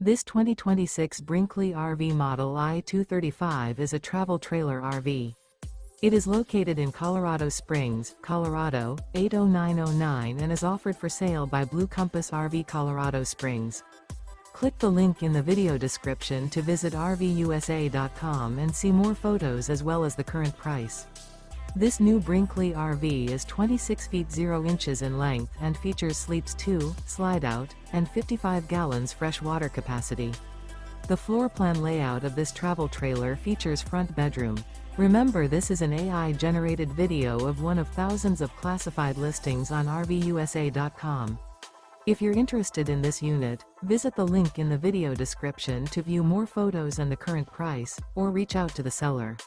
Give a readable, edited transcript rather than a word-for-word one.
This 2026 Brinkley RV Model I 235 is a travel trailer RV. It is located in Colorado Springs, Colorado, 80909 and is offered for sale by Blue Compass RV Colorado Springs. Click the link in the video description to visit RVUSA.com and see more photos as well as the current price. This new Brinkley RV is 26 feet 0 inches in length and features sleeps 2, Slideout, and 55 gallons fresh water capacity. The floor plan layout of this travel trailer features front bedroom. Remember, this is an AI-generated video of one of thousands of classified listings on RVUSA.com. If you're interested in this unit, visit the link in the video description to view more photos and the current price, or reach out to the seller.